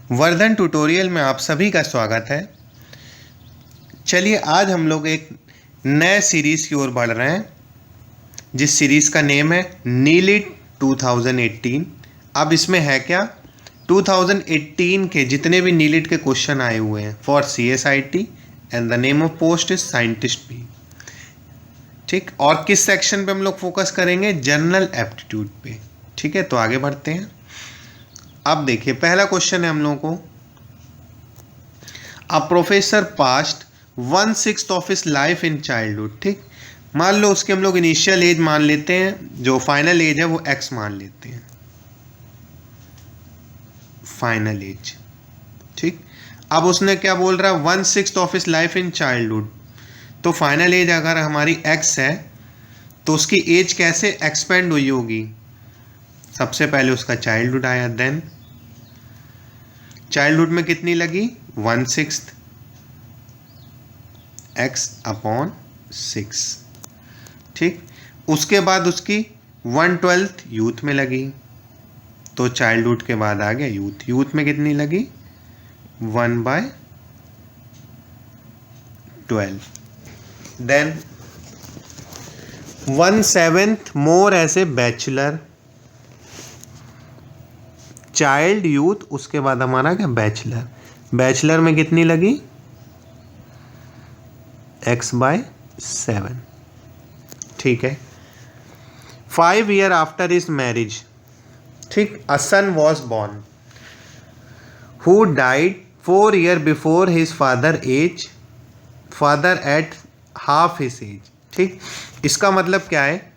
Vardhan tutorial में आप सभी का स्वागत है। चलिए आज हम लोग एक नए सीरीज़ की ओर बढ़ रहे हैं जिस सीरीज़ का नेम है नीलिट 2018। अब इसमें है क्या, 2018 के जितने भी नीलिट के क्वेश्चन आए हुए हैं for CSIT and the name of post is scientist भी, ठीक। और किस सेक्शन पे हम लोग फोकस करेंगे, जनरल एप्टीट्यूड पे, ठीक है। तो आगे बढ़ते हैं। अब देखिए पहला क्वेश्चन है हम लोगों को, a professor past 1/6 of his life in childhood, ठीक। मान लो उसके हम लोग इनिशियल एज मान लेते हैं, जो फाइनल एज है वो x मान लेते हैं, फाइनल एज, ठीक। अब उसने क्या बोल रहा है, 1/6 of his life in childhood, तो फाइनल एज अगर हमारी x है तो उसकी एज कैसे एक्सपेंड हुई होगी। सबसे पहले उसका चाइल्डहुड आया, देन चाइल्डहुड में कितनी लगी 1/6 x/6, ठीक। उसके बाद उसकी 1/12 यूथ में लगी, तो चाइल्डहुड के बाद आ गया यूथ। यूथ में कितनी लगी 1/12। Then 1/7 more as a bachelor, child youth, उसके बाद हमारा क्या बैचलर। बैचलर में कितनी लगी x/7, ठीक है। 5 years आफ्टर हिज मैरिज, ठीक, a son was born who died 4 years before his father at half his age, ठीक। इसका मतलब क्या है,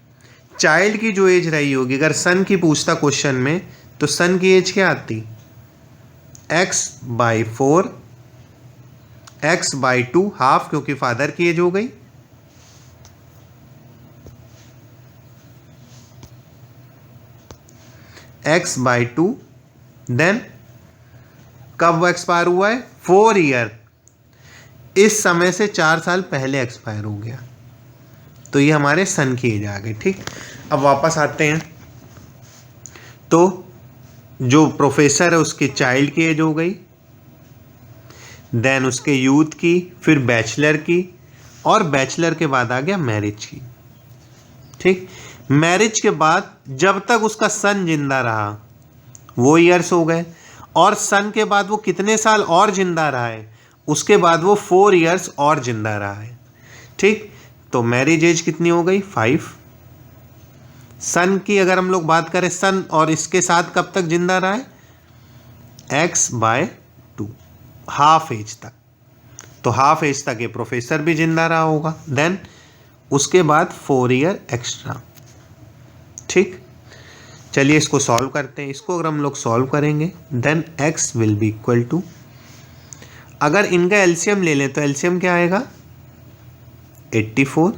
चाइल्ड की जो एज रही होगी, अगर सन की पूछता क्वेश्चन में तो सन की एज क्या आती, x/4, x/2, हाफ क्योंकि फादर की एज हो गई, x/2। देन कब वो एक्सपायर हुआ है, 4 year, इस समय से 4 साल पहले एक्सपायर हो गया, तो ये हमारे सन की एज आ गई, ठीक। अब वापस आते हैं, तो जो प्रोफेसर है उसकी चाइल्ड की एज हो गई, देन उसके यूथ की, फिर बैचलर की, और बैचलर के बाद आ गया मैरिज की, ठीक। मैरिज के बाद जब तक उसका सन जिंदा रहा वो ईयर्स हो गए, और सन के बाद वो कितने साल और जिंदा रहा है, उसके बाद वो 4 years और जिंदा रहा है, ठीक। तो मैरिज एज कितनी हो गई 5। सन की अगर हम लोग बात करें, सन और इसके साथ कब तक जिंदा रहा है, x/2, हाफ एज तक, तो हाफ एज तक ये प्रोफेसर भी जिंदा रहा होगा। देन उसके बाद 4 year एक्स्ट्रा, ठीक। चलिए इसको सॉल्व करते हैं। इसको अगर हम लोग सॉल्व करेंगे then x will be equal to, अगर इनका एलसीएम ले लें तो एलसीएम क्या आएगा 84,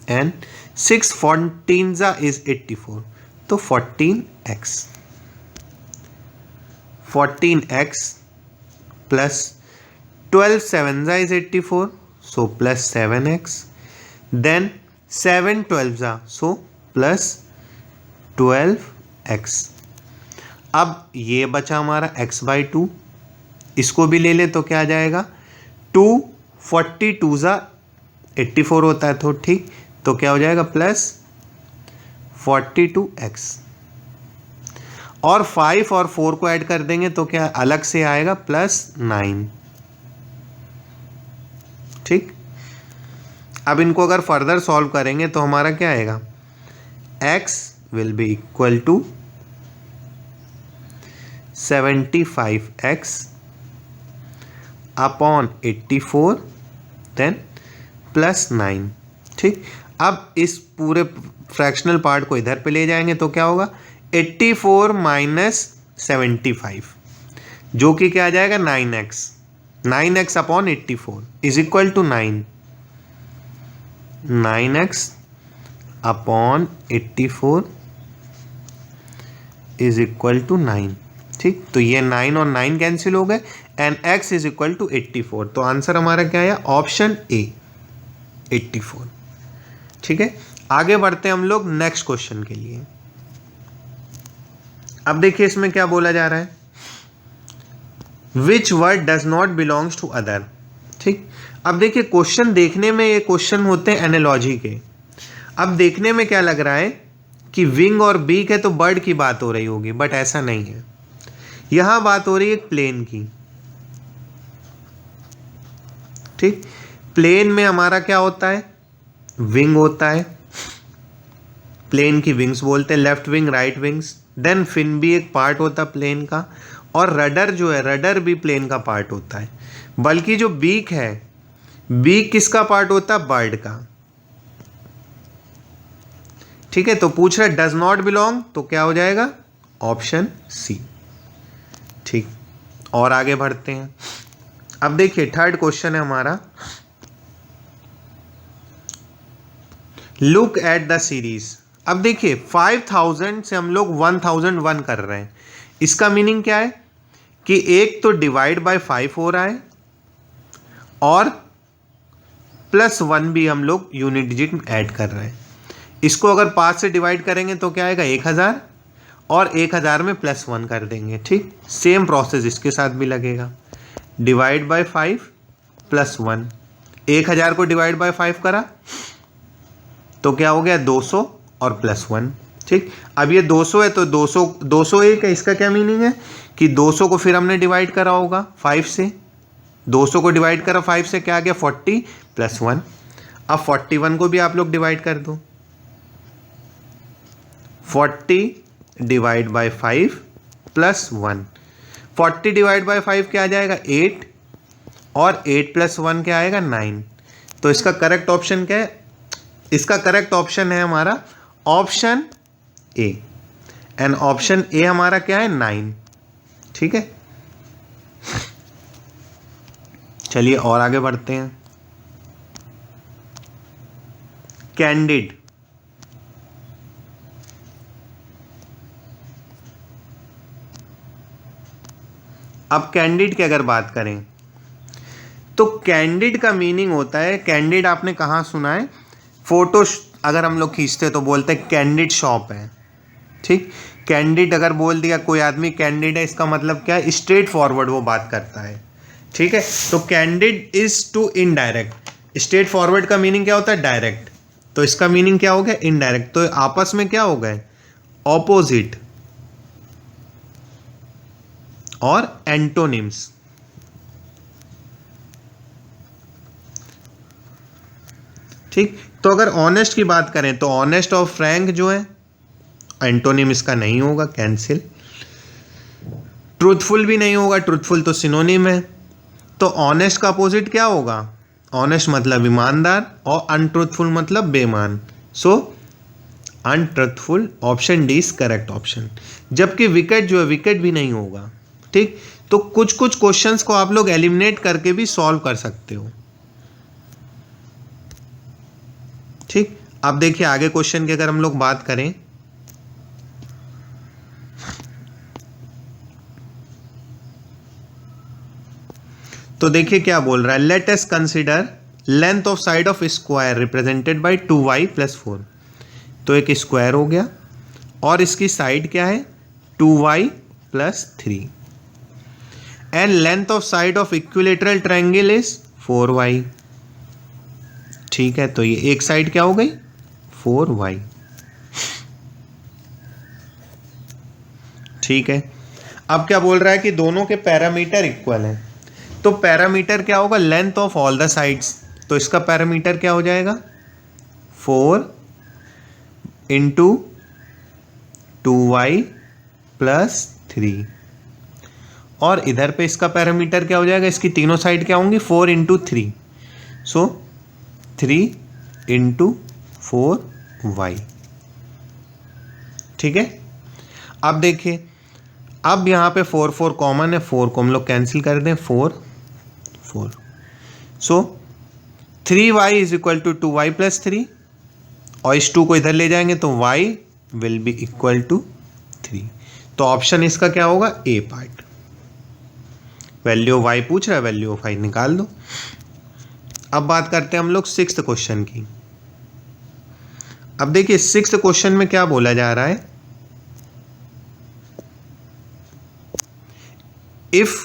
एंड 6 14 इज 84, तो 14x plus 12 7 is 84, so plus 7x, then 7 12 so plus 12x। अब ये बचा हमारा x/2, इसको भी ले ले तो क्या आ जाएगा, 2 42 84 होता है, तो ठीक, तो क्या हो जाएगा प्लस 42x, और 5 और 4 को ऐड कर देंगे तो क्या अलग से आएगा +9, ठीक। अब इनको अगर फर्दर सॉल्व करेंगे तो हमारा क्या आएगा, x will be equal to 75x upon 84 then +9, ठीक। अब इस पूरे फ्रैक्शनल पार्ट को इधर पे ले जाएंगे तो क्या होगा 84 माइनस 75, जो कि क्या आ जाएगा 9x upon 84 is equal to 9x upon 84 is equal to 9, ठीक। तो ये 9 और 9 कैंसिल हो गए, and x is equal to 84, तो आंसर हमारा क्या है, ऑप्शन ए 84, ठीक है। आगे बढ़ते हैं हम लोग नेक्स्ट क्वेश्चन के लिए। अब देखिए इसमें क्या बोला जा रहा है, which word does not belongs to other. ठीक, अब देखिए क्वेश्चन देखने में ये क्वेश्चन होते हैं एनालॉजी के। अब देखने में क्या लग रहा है कि विंग और बीक है तो बर्ड की बात हो रही होगी, बट ऐसा नहीं है। यहां बात हो रही है एक प्लेन की। ठीक, प्लेन में हमारा क्या होता है, विंग होता है। प्लेन की विंग्स बोलते हैं, left wing, right wings. Then fin भी एक पार्ट होता है प्लेन का, और रडर जो है, रडर भी प्लेन का पार्ट होता है। बल्कि जो बीक है, बीक किसका पार्ट होता है, बर्ड का। ठीक है, तो पूछ रहा है डज नॉट बिलोंग, तो क्या हो जाएगा, ऑप्शन सी। ठीक, और आगे बढ़ते हैं। अब देखिए थर्ड क्वेश्चन है हमारा, लुक एट द सीरीज। अब देखिए 5000 से हम लोग 1001 कर रहे हैं। इसका मीनिंग क्या है कि एक तो डिवाइड बाय 5 हो रहा है और +1 भी हम लोग यूनिट डिजिट में ऐड कर रहे हैं। इसको अगर 5 से डिवाइड करेंगे तो क्या आएगा, 1000, और 1000 में +1 कर देंगे। ठीक, सेम प्रोसेस इसके साथ भी लगेगा। डिवाइड बाय 5 +1, 1000 को डिवाइड बाय 5 करा तो क्या हो गया, 200 और +1। ठीक, अब ये 200 है तो 201 है। इसका क्या मीनिंग है कि 200 को फिर हमने डिवाइड करा होगा 5 से। 200 को डिवाइड करा 5 से, क्या आ गया, 40 +1। अब 41 को भी आप लोग डिवाइड कर दो। 40 डिवाइड बाय 5 +1, 40 डिवाइड बाय 5 क्या आ जाएगा, 8, और 8 +1 क्या आएगा, 9। तो इसका करेक्ट ऑप्शन क्या है, इसका करेक्ट ऑप्शन है हमारा option A. And option A हमारा क्या है, 9। ठीक है, चलिए और आगे बढ़ते हैं। कैंडिड। अब कैंडिड की अगर बात करें तो कैंडिड का मीनिंग होता है, कैंडिड आपने कहाँ सुना है, फोटो अगर हम लोग खींचते तो बोलते हैं कैंडिड शॉप है। ठीक, कैंडिड अगर बोल दिया कोई आदमी कैंडिड है, इसका मतलब क्या है, स्ट्रेट फॉरवर्ड वो बात करता है। ठीक है, तो candid is to indirect. Straightforward का मीनिंग क्या होता है, डायरेक्ट। तो इसका मीनिंग क्या हो गया, इनडायरेक्ट। तो आपस में क्या हो गए, ऑपोजिट और एंटोनिम्स। ठीक, तो अगर ऑनेस्ट की बात करें तो ऑनेस्ट और फ्रैंक जो है, एंटोनिम इसका नहीं होगा, कैंसिल। ट्रूथफुल भी नहीं होगा, ट्रूथफुल तो सिनोनिम है। तो ऑनेस्ट का अपोजिट क्या होगा, ऑनेस्ट मतलब ईमानदार, और अनट्रूथफुल मतलब बेईमान। So untruthful, option D is correct option. जबकि विकेट जो है, विकेट भी नहीं होगा। ठीक, तो कुछ कुछ क्वेश्चंस को आप लोग एलिमिनेट करके भी सॉल्व कर सकते हो। ठीक, अब देखिए आगे क्वेश्चन की अगर हम लोग बात करें, तो देखिए क्या बोल रहा है, let us consider length of side of square represented by 2y + 4। तो एक स्क्वायर हो गया और इसकी साइड क्या है, 2y + 3, and length of side of equilateral triangle is 4y। ठीक है, तो ये एक साइड क्या हो गई, 4y। ठीक है, अब क्या बोल रहा है कि दोनों के पैरामीटर इक्वल हैं। तो पैरामीटर क्या होगा, length of all the sides. तो इसका पैरामीटर क्या हो जाएगा, 4 × 2y + 3, और इधर पे इसका पैरामीटर क्या हो जाएगा, इसकी तीनों साइड क्या होंगी, 4 × 3, सो 3 × 4y। ठीक है, अब देखिए, अब यहाँ पे 4 4 कॉमन है, 4 को हम लोग कैंसिल कर दें, 4 4, सो 3y = 2y + 3, और इस 2 को इधर ले जाएंगे तो y will be equal to 3। तो ऑप्शन इसका क्या होगा, ए पार्ट। वैल्यू y पूछ रहा है, वैल्यू ऑफ y निकाल दो। अब बात करते हैं हम लोग 6th क्वेश्चन की। अब देखिए 6th क्वेश्चन में क्या बोला जा रहा है, if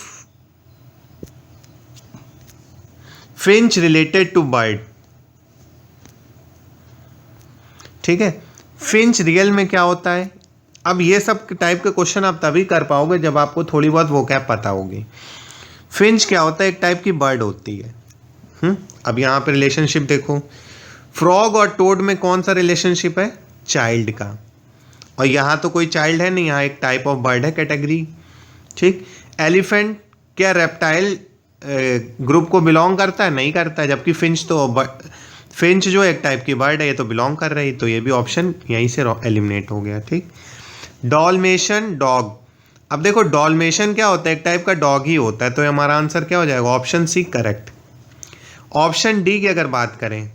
finch related to bird, ठीक है। फिंच रियल में क्या होता है? अब ये सब टाइप के क्वेश्चन आप तभी कर पाओगे जब आपको थोड़ी बहुत वोकैब पता होगी। फिंच क्या होता है? एक टाइप की बर्ड होती है। अब यहाँ पे रिलेशनशिप देखो, फ्रॉग और टोड में कौन सा रिलेशनशिप है? चाइल्ड का। और यहाँ तो कोई चाइल्ड है नहीं, यहाँ एक टाइप ऑफ बर्ड है, कैटेगरी, ठीक। एलिफेंट क्या रेप्टाइल ग्रुप को बिलोंग करता है? नहीं करता है, जबकि फिंच तो फिंच जो एक टाइप की बर्ड है ये तो बिलोंग कर रही, तो ये भी ऑप्शन यहीं से एलिमिनेट हो गया, ठीक। डॉल्मेशन डॉग, अब देखो डॉल्मेशन क्या होता है? एक टाइप का डॉग ही होता है, तो हमारा आंसर क्या हो जाएगा? Option C correct. Option D की अगर बात करें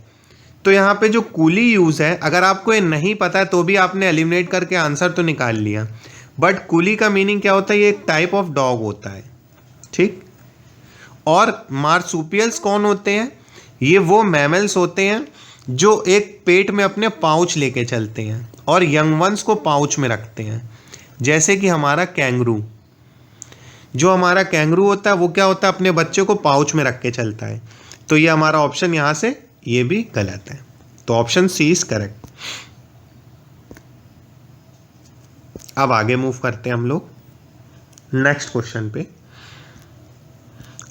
तो यहाँ पे जो कूली यूज है, अगर आपको ये नहीं पता है तो भी आपने एलिमिनेट करके आंसर तो निकाल लिया, बट कूली का मीनिंग क्या होता है? ये एक टाइप ऑफ डॉग होता है, ठीक। और मार्सुपियल्स कौन होते हैं? ये वो मैमल्स होते हैं जो एक पेट में अपने पाउच लेके चलते हैं और यंग वंस को पाउच में रखते हैं, जैसे कि हमारा कैंगरू। जो हमारा कैंगरू होता है वो क्या होता है? अपने बच्चे को पाउच में रख के चलता है। तो ये हमारा ऑप्शन यहाँ से ये भी गलत है, तो ऑप्शन सी इज करेक्ट। अब आगे मूव करते हैं हम लोग नेक्स्ट क्वेश्चन पे।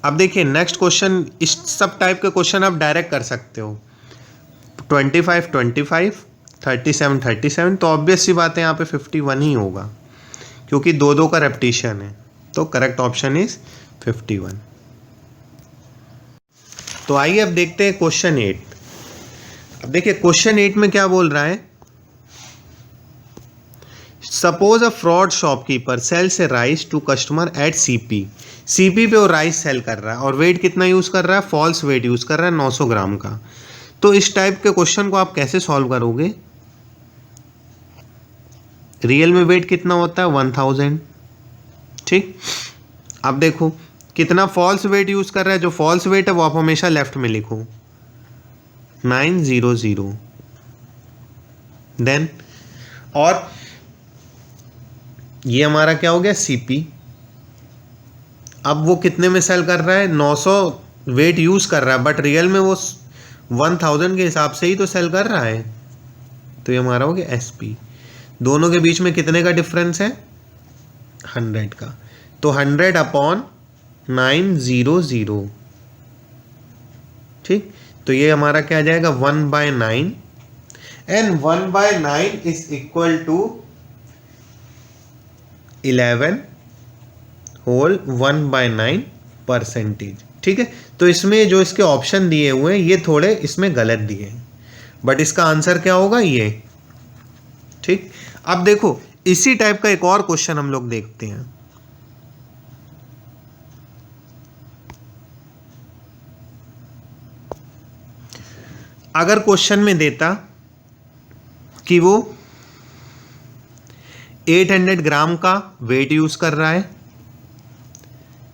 अब देखिए नेक्स्ट क्वेश्चन, इस सब टाइप के क्वेश्चन आप डायरेक्ट कर सकते हो। 25 25, 37 37, तो ऑब्वियस सी बात है यहाँ पे 51 ही होगा, क्योंकि दो दो का रेपिटेशन है, तो करेक्ट ऑप्शन इज 51। तो आइए अब देखते हैं क्वेश्चन 8। अब देखिए क्वेश्चन 8 में क्या बोल रहा है? Suppose a fraud shopkeeper sells a rice to customer at CP. CP पे वो राइस सेल कर रहा है और वेट कितना यूज कर रहा है? फॉल्स वेट यूज कर रहा है 900 ग्राम का। तो इस टाइप के क्वेश्चन को आप कैसे सॉल्व करोगे? रियल में वेट कितना होता है? 1000, ठीक। अब देखो कितना फॉल्स वेट यूज कर रहा है, जो फॉल्स वेट है वो आप हमेशा लेफ्ट में लिखो, 900। देन और ये हमारा क्या हो गया? सीपी। अब वो कितने में सेल कर रहा है? 900 वेट यूज कर रहा है, बट रियल में वो 1000 के हिसाब से ही तो सेल कर रहा है, तो ये हमारा हो गया एसपी। दोनों के बीच में कितने का डिफरेंस है? 100 का, तो 100 अपॉन 900, ठीक। तो ये हमारा क्या आ जाएगा? 1/9, and 1/9 is equal to 11 whole 1/9%, ठीक है। तो इसमें जो इसके ऑप्शन दिए हुए हैं ये थोड़े इसमें गलत दिए हैं, बट इसका आंसर क्या होगा? ये, ठीक। अब देखो इसी टाइप का एक और क्वेश्चन हम लोग देखते हैं। अगर क्वेश्चन में देता कि वो 800 ग्राम का वेट यूज कर रहा है,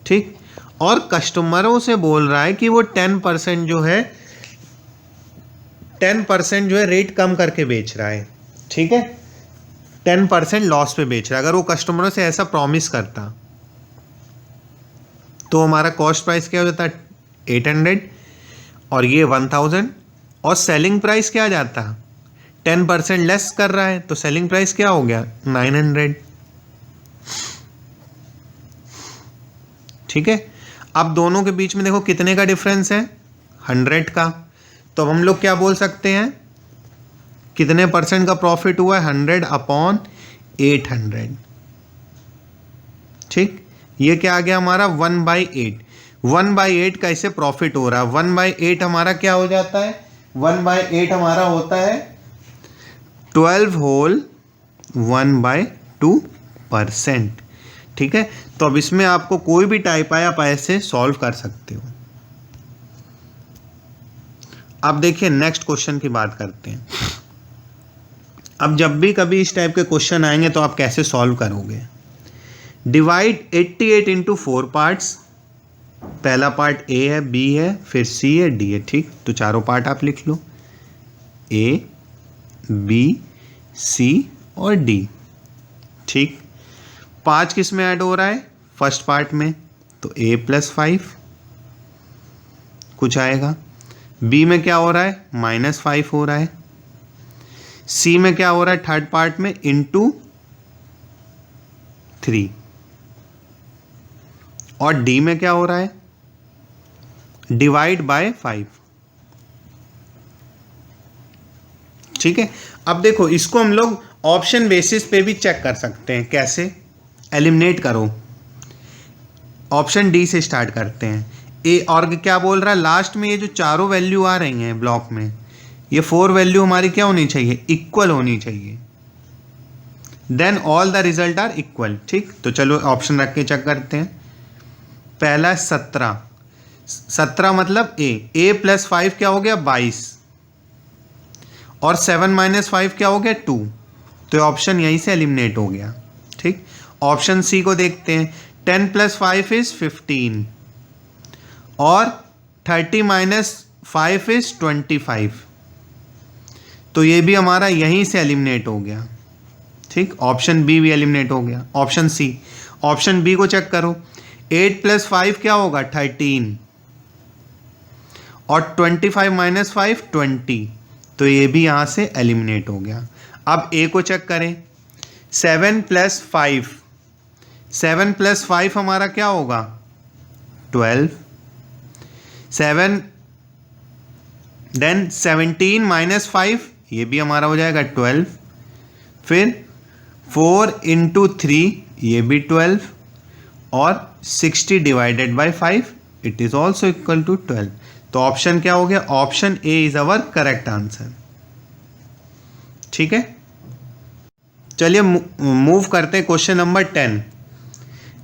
ठीक, और कस्टमरों से बोल रहा है कि वो 10% जो है 10% जो है रेट कम करके बेच रहा है, ठीक है, 10% लॉस पे बेच रहा है। अगर वो कस्टमरों से ऐसा प्रॉमिस करता तो हमारा कॉस्ट प्राइस क्या हो जाता? 800 और ये 1000, और सेलिंग प्राइस क्या आ जाता? 10% लेस कर रहा है, तो सेलिंग प्राइस क्या हो गया? 900, ठीक है। अब दोनों के बीच में देखो कितने का डिफरेंस है? 100 का। तो हम लोग क्या बोल सकते हैं? कितने परसेंट का प्रॉफिट हुआ है? 100 अपॉन 800, ठीक। ये क्या आ गया हमारा? 1/8। 1/8 का इससे प्रॉफिट हो रहा है। 1/8 हमारा क्या हो जाता है? 1/8 हमारा होता है 12 होल 1/2%, ठीक है। तो अब इसमें आपको कोई भी टाइप आए आप ऐसे सॉल्व कर सकते हो। अब देखिए नेक्स्ट क्वेश्चन की बात करते हैं। अब जब भी कभी इस टाइप के क्वेश्चन आएंगे तो आप कैसे सॉल्व करोगे? Divide 88 into 4 parts. पहला पार्ट ए है, बी है, फिर सी है, डी है, ठीक। तो चारों पार्ट आप लिख लो, ए, बी, सी और डी, ठीक। 5 किस में ऐड हो रहा है? फर्स्ट पार्ट में, तो a + 5, कुछ आएगा। बी में क्या हो रहा है, -5 हो रहा है। सी में क्या हो रहा है थर्ड पार्ट में, ×3। और डी में क्या हो रहा है, /5। ठीक है। अब देखो इसको हम लोग ऑप्शन बेसिस पे भी चेक कर सकते हैं। कैसे, एलिमिनेट करो। ऑप्शन डी से स्टार्ट करते हैं। ए और क्या बोल रहा है, लास्ट में ये जो चारों वैल्यू आ रही हैं ब्लॉक में, ये 4 वैल्यू हमारी क्या होनी चाहिए, इक्वल होनी चाहिए। Then all the result are equal. ठीक, तो चलो ऑप्शन रख के चेक करते हैं। पहला 17 मतलब ए + 5 क्या हो गया, 22। और 7 - 5 क्या हो गया, 2। तो ऑप्शन यहीं से एलिमिनेट हो गया। ठीक, ऑप्शन सी को देखते हैं। 10 + 5 = 15 और 30 - 5 = 25। तो ये भी हमारा यहीं से एलिमिनेट हो गया। ठीक, ऑप्शन बी भी एलिमिनेट हो गया। ऑप्शन बी को चेक करो। 8 + 5 क्या होगा, 13 और 25 - 5 20। तो ये भी यहाँ से एलिमिनेट हो गया। अब ए को चेक करें। 7 + 5 हमारा क्या होगा, 12। 7 देन 17 - 5 ये भी हमारा हो जाएगा 12। फिर 4 × 3 ये भी 12 और 60 / 5 it is also equal to 12। तो ऑप्शन क्या हो गया, option A is our correct answer. ठीक है, चलिए मूव करते हैं क्वेश्चन नंबर 10।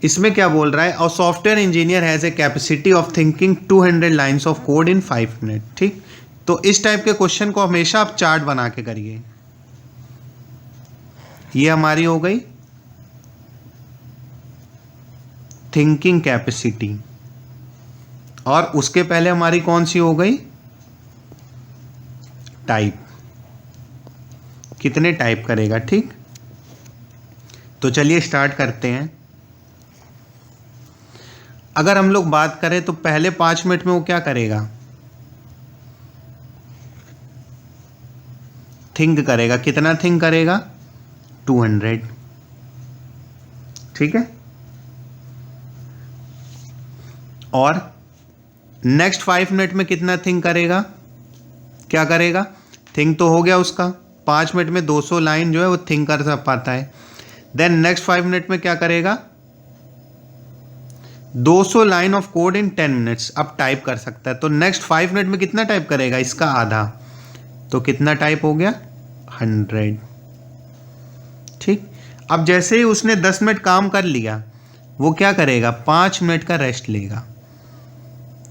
इसमें क्या बोल रहा है, a software engineer has a capacity of thinking 200 lines of code in 5 minute. ठीक, तो इस टाइप के क्वेश्चन को हमेशा आप चार्ट बना के करिए। ये हमारी हो गई थिंकिंग कैपेसिटी, और उसके पहले हमारी कौन सी हो गई, टाइप, कितने टाइप करेगा। ठीक, तो चलिए स्टार्ट करते हैं। अगर हम लोग बात करें तो पहले 5 मिनट में वो क्या करेगा, थिंक करेगा। कितना थिंक करेगा, 200। ठीक है, और नेक्स्ट 5 मिनट में कितना थिंक करेगा, क्या करेगा, थिंक तो हो गया उसका। 5 मिनट में 200 लाइन जो है वो थिंक कर पाता है। देन नेक्स्ट 5 मिनट में क्या करेगा, 200 line of code in 10 minutes अब टाइप कर सकता है। तो नेक्स्ट 5 मिनट में कितना टाइप करेगा, इसका आधा। तो कितना टाइप हो गया, 100। ठीक, अब जैसे ही उसने 10 मिनट काम कर लिया, वो क्या करेगा, 5 मिनट का रेस्ट लेगा।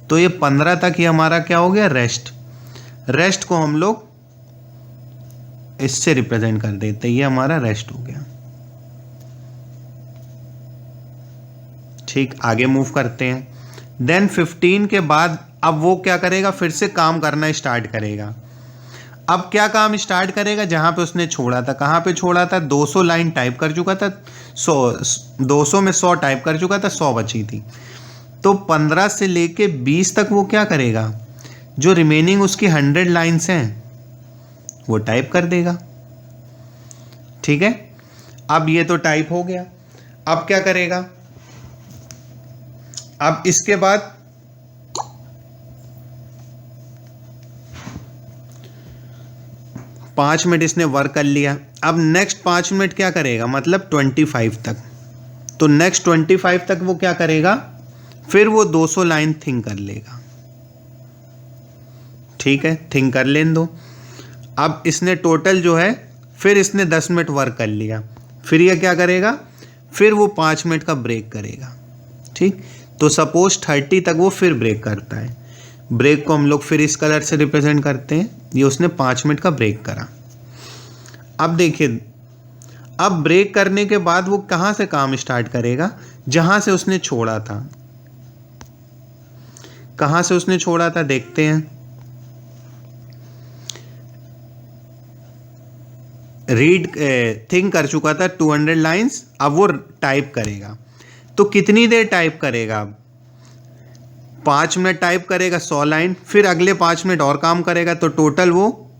तो ये 15 तक ही हमारा क्या हो गया, रेस्ट को हम लोग इससे रिप्रेजेंट कर देते हैं। ये हमारा रेस्ट हो गया। ठीक, आगे मूव करते हैं। देन 15 के बाद अब वो क्या करेगा, फिर से काम करना स्टार्ट करेगा। अब क्या काम स्टार्ट करेगा, जहां पे उसने छोड़ा था। कहां पे छोड़ा था, 200 लाइन टाइप कर चुका था, 200 में 100 टाइप कर चुका था, 100 बची थी। तो 15 से लेके 20 तक वो क्या करेगा, जो रिमेनिंग उसकी 100 लाइन्स हैं वो टाइप कर देगा। ठीक है, अब ये तो टाइप हो गया। अब क्या करेगा, अब इसके बाद पाँच मिनट इसने वर्क कर लिया। अब नेक्स्ट 5 मिनट क्या करेगा, मतलब 25 तक। तो नेक्स्ट 25 तक वो क्या करेगा, फिर वो 200 लाइन थिंक कर लेगा। ठीक है, थिंक कर लेने दो। अब इसने टोटल जो है, फिर इसने 10 मिनट वर्क कर लिया। फिर ये क्या करेगा, फिर वो 5 मिनट का ब्रेक करेगा। ठीक, तो सपोज 30 तक वो फिर ब्रेक करता है। ब्रेक को हम लोग फिर इस कलर से रिप्रेजेंट करते हैं। ये उसने 5 मिनट का ब्रेक करा। अब देखिए, अब ब्रेक करने के बाद वो कहाँ से काम स्टार्ट करेगा, जहाँ से उसने छोड़ा था। कहाँ से उसने छोड़ा था, देखते हैं। थिंक कर चुका था 200 लाइंस, अब वो टाइप करेगा। तो कितनी देर टाइप करेगा, 5 मिनट टाइप करेगा 100 लाइन, फिर अगले 5 मिनट और काम करेगा, तो टोटल वो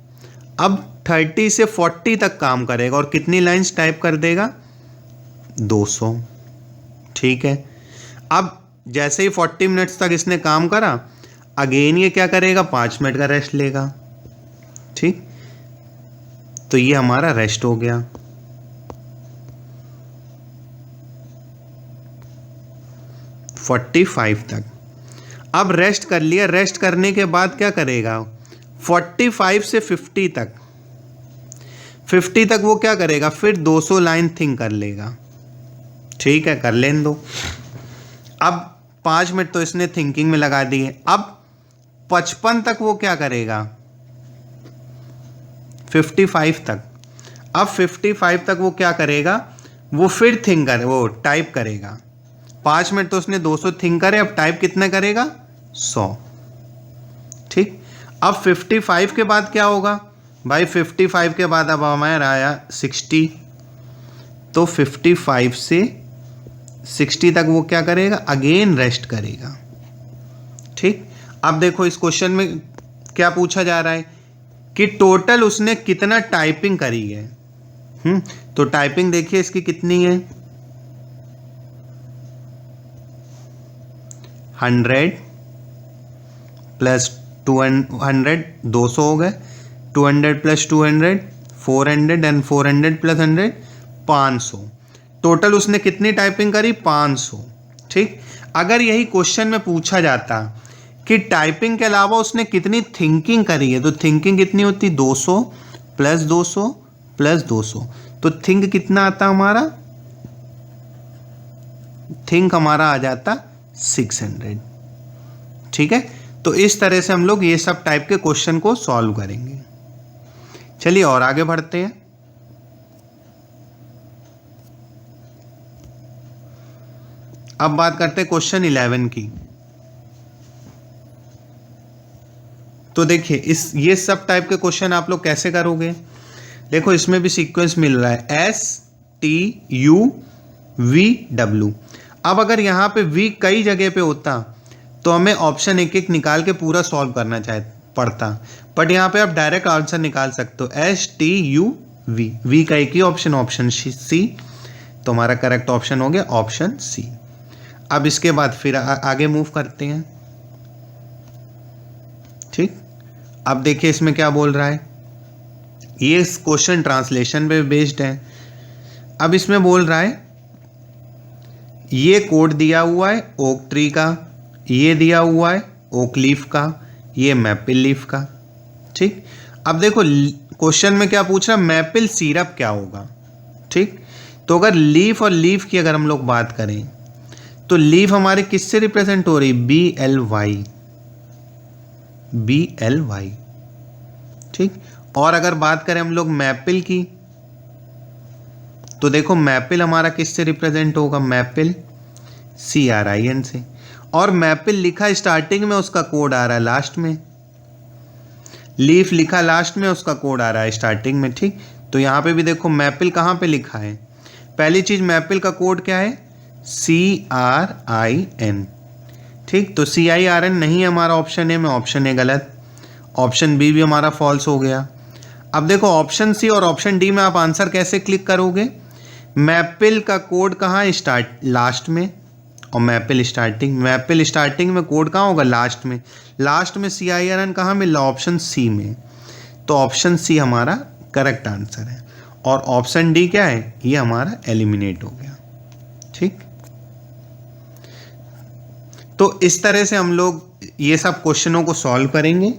अब 30 से 40 तक काम करेगा और कितनी लाइंस टाइप कर देगा? 200। ठीक है, अब जैसे ही 40 मिनट्स तक इसने काम करा, अगेन ये क्या करेगा? 5 मिनट का रेस्ट लेगा। ठीक, तो ये हमारा रेस्ट हो गया। (45) तक अब रेस्ट कर लिया। रेस्ट करने के बाद क्या करेगा? 45 से 50 तक, 50 तक वो क्या करेगा? फिर 200 लाइन थिंक कर लेगा। ठीक है, कर लेने दो। अब 5 मिनट तो इसने थिंकिंग में लगा दिए। अब 55 तक वो क्या करेगा? 55 तक। अब 55 तक वो क्या करेगा? वो फिर वो टाइप करेगा। 5 मिनट तो उसने 200 थिंक करे, अब टाइप कितने करेगा? 100। ठीक, अब 55 के बाद क्या होगा भाई? 55 के बाद अब हमारा आया 60, तो 55 से 60 तक वो क्या करेगा? अगेन रेस्ट करेगा। ठीक, अब देखो इस क्वेश्चन में क्या पूछा जा रहा है कि टोटल उसने कितना टाइपिंग करी है। तो टाइपिंग देखिए इसकी कितनी है? 100 प्लस 200 200 हो गए, 200 प्लस 200 400 एंड 400 प्लस 100 500। टोटल उसने कितनी टाइपिंग करी? 500। ठीक, अगर यही क्वेश्चन में पूछा जाता कि टाइपिंग के अलावा उसने कितनी थिंकिंग करी है, तो थिंकिंग कितनी होती? 200 प्लस 200 प्लस 200, तो थिंक कितना आता हमारा? थिंक हमारा आ जाता 600। ठीक है, तो इस तरह से हम लोग ये सब टाइप के क्वेश्चन को सॉल्व करेंगे। चलिए और आगे बढ़ते हैं। अब बात करते हैं क्वेश्चन 11 की। तो देखिए ये सब टाइप के क्वेश्चन आप लोग कैसे करोगे? देखो इसमें भी सीक्वेंस मिल रहा है STUVW। अब अगर यहाँ पे V कई जगह पे होता तो हमें ऑप्शन एक एक निकाल के पूरा सॉल्व करना पड़ता, बट यहाँ पे आप डायरेक्ट आंसर निकाल सकते हो। STUV, V का एक ही ऑप्शन, ऑप्शन C, तो हमारा करेक्ट ऑप्शन हो गया ऑप्शन C। अब इसके बाद फिर आगे मूव करते हैं। ठीक, अब देखिए इसमें क्या बोल रहा है। ये क्वेश्चन ट्रांसलेशन पे बेस्ड है। अब इसमें बोल रहा है ये कोड दिया हुआ है ओक ट्री का, ये दिया हुआ है ओक लीफ का, ये मैपल लीफ का। ठीक, अब देखो क्वेश्चन में क्या पूछ रहा है? मैपल सिरप क्या होगा। ठीक, तो अगर लीफ और लीफ की अगर हम लोग बात करें तो लीफ हमारे किससे रिप्रेजेंट हो रही? BLY। ठीक, और अगर बात करें हम लोग मैपल की, तो देखो मैपल हमारा किससे रिप्रेजेंट होगा? मैपल CRIN से। और मैपल लिखा स्टार्टिंग में, उसका कोड आ रहा है लास्ट में। लीफ लिखा लास्ट में, उसका कोड आ रहा है स्टार्टिंग में। ठीक, तो यहाँ पे भी देखो मैपल कहाँ पे लिखा है? पहली चीज मैपल का कोड क्या है? CRIN। ठीक, तो CIRN नहीं है हमारा ऑप्शन ए में, ऑप्शन ए गलत, ऑप्शन बी भी हमारा फॉल्स हो गया। अब देखो ऑप्शन सी और ऑप्शन डी में आप आंसर कैसे क्लिक करोगे? मैपल का कोड कहाँ है? लास्ट में, और मैपल स्टार्टिंग में कोड कहाँ होगा? लास्ट में। लास्ट में CIRN कहाँ मिला? ऑप्शन सी में। तो ऑप्शन सी हमारा करेक्ट आंसर है, और ऑप्शन डी क्या है? ये हमारा एलिमिनेट हो गया। ठीक, तो इस तरह से हम लोग ये सब क्वेश्चनों को सॉल्व करेंगे।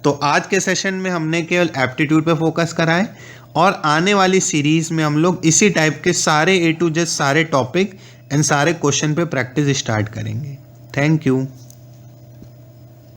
तो आज के सेशन में हमने केवल एप्टीट्यूड पे फोकस करा है, और आने वाली सीरीज में हम लोग इसी टाइप के सारे A to Z सारे टॉपिक एंड सारे क्वेश्चन पे प्रैक्टिस स्टार्ट करेंगे। Thank you.